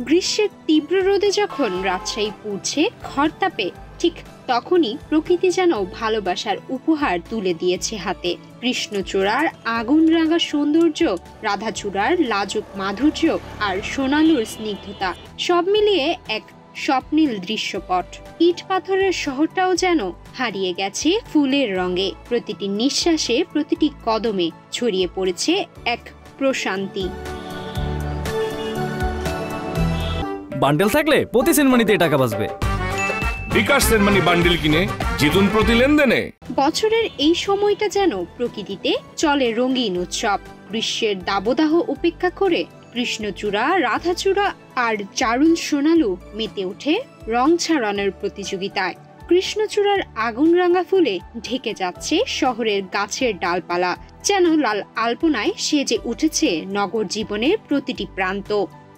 গ্রীষ্মের তীব্র রোদে যখন রাজশাহী পুড়ছে খরতাপে, ঠিক তখনই প্রকৃতি যেন ভালোবাসার উপহার তুলে দিয়েছে হাতে। কৃষ্ণচূড়ার আগুন রাঙা সৌন্দর্য, রাধাচূড়ার লাজুক মাধুর্য আর সোনালুর স্নিগ্ধতা সব মিলিয়ে এক স্বপ্নীল দৃশ্যপট। ইট পাথরের শহরটাও যেন হারিয়ে গেছে ফুলের রঙে। প্রতিটি নিঃশ্বাসে, প্রতিটি কদমে ছড়িয়ে পড়েছে এক প্রশান্তি। বান্ডেল থাকলে প্রতি সেনমানিতে টাকা বাঁচবে। বিকাশ সেনমানি বান্ডেল কিনে জিতুন প্রতি লেনদেনে। বছরের এই সময়টা যেন প্রকৃতিতে চলে রঙিন উৎসব। গ্রীষ্মের দাবদাহ উপেক্ষা করে কৃষ্ণচূড়া, রাধাচূড়া আর চারুল সোনালু মেতে ওঠে রং ছাড়ানোর প্রতিযোগিতায়। কৃষ্ণচূড়ার আগুন রাঙা ফুলে ঢেকে যাচ্ছে শহরের গাছের ডালপালা, যেন লাল আলপনায় সেজে উঠেছে নগর জীবনের প্রতিটি প্রান্ত।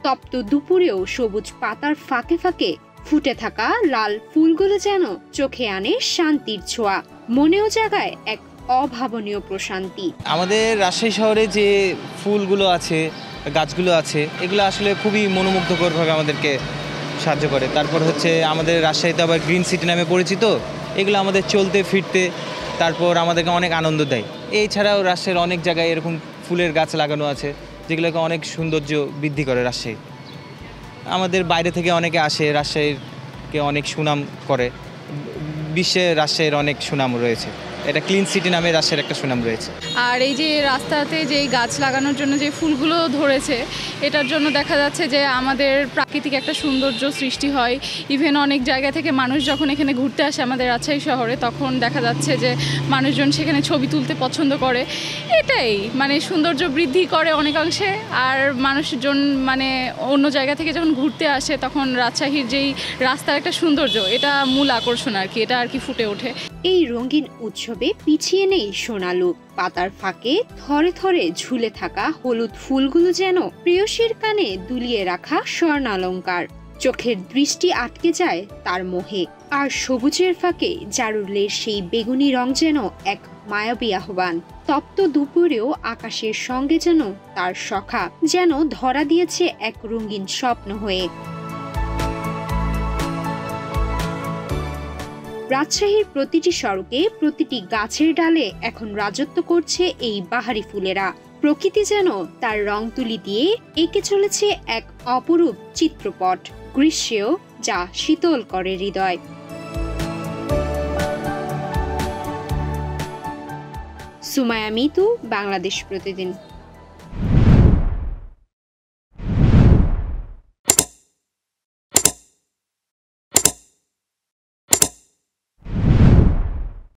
তপ্ত দুপুরেও সবুজ পাতার ফাঁকে ফাঁকে ফুটে থাকা লাল ফুলগুলো যেন চোখে আনে শান্তির ছোঁয়া, মনেও জাগায় এক অভাবনীয় প্রশান্তি। আমাদের রাজশাহী শহরে যে ফুলগুলো আছে, গাছগুলো আছে, এগুলো আসলে খুবই মনোমুগ্ধকরভাবে আমাদেরকে সাহায্য করে। তারপর হচ্ছে আমাদের রাজশাহীতে আবার গ্রিন সিটি নামে পরিচিত, এগুলো আমাদের চলতে ফিরতে তারপর আমাদেরকে অনেক আনন্দ দেয়। এছাড়াও রাজশাহীর অনেক জায়গায় এরকম ফুলের গাছ লাগানো আছে যেগুলোকে অনেক সৌন্দর্য বৃদ্ধি করে রাজশাহী। আমাদের বাইরে থেকে অনেকে আসে, রাজশাহীকে অনেক সুনাম করে। বিশ্বে রাজশাহীর অনেক সুনাম রয়েছে, এটা ক্লিন সিটি নামে রাজশাহীর একটা সুনাম রয়েছে। আর এই যে রাস্তাতে যে গাছ লাগানোর জন্য যে ফুলগুলো ধরেছে, এটার জন্য দেখা যাচ্ছে যে আমাদের প্রাকৃতিক একটা সৌন্দর্য সৃষ্টি হয়। ইভেন অনেক জায়গা থেকে মানুষ যখন এখানে ঘুরতে আসে আমাদের রাজশাহী শহরে, তখন দেখা যাচ্ছে যে মানুষজন সেখানে ছবি তুলতে পছন্দ করে। এটাই মানে সৌন্দর্য বৃদ্ধি করে অনেকাংশে। আর মানুষজন মানে অন্য জায়গা থেকে যখন ঘুরতে আসে, তখন রাজশাহীর যেই রাস্তার একটা সৌন্দর্য, এটা মূল আকর্ষণ আর কি, এটা আর কি ফুটে ওঠে। এই রঙিন উৎসবে পিছিয়ে নেই সোনালু। পাতার ফাঁকে থরে থরে ঝুলে থাকা হলুদ ফুলগুলো যেন প্রেয়সীর কানে দুলিয়ে রাখা স্বর্ণালঙ্কার। চোখের দৃষ্টি আটকে যায় তার মোহে। আর সবুজের ফাঁকে জারুলের সেই বেগুনি রং যেন এক মায়াবী আহ্বান। তপ্ত দুপুরেও আকাশের সঙ্গে যেন তার সখা, যেন ধরা দিয়েছে এক রঙিন স্বপ্ন হয়ে। রাজশাহীর প্রতিটি সড়কে, প্রতিটি গাছের ডালে এখন রাজত্ব করছে এই বাহারি ফুলেরা। প্রকৃতি যেন তার রং তুলি দিয়ে এঁকে চলেছে এক অপরূপ চিত্রপট, গ্রীষ্মেও যা শীতল করে হৃদয়। সুমায়া মিতু, বাংলাদেশ প্রতিদিন।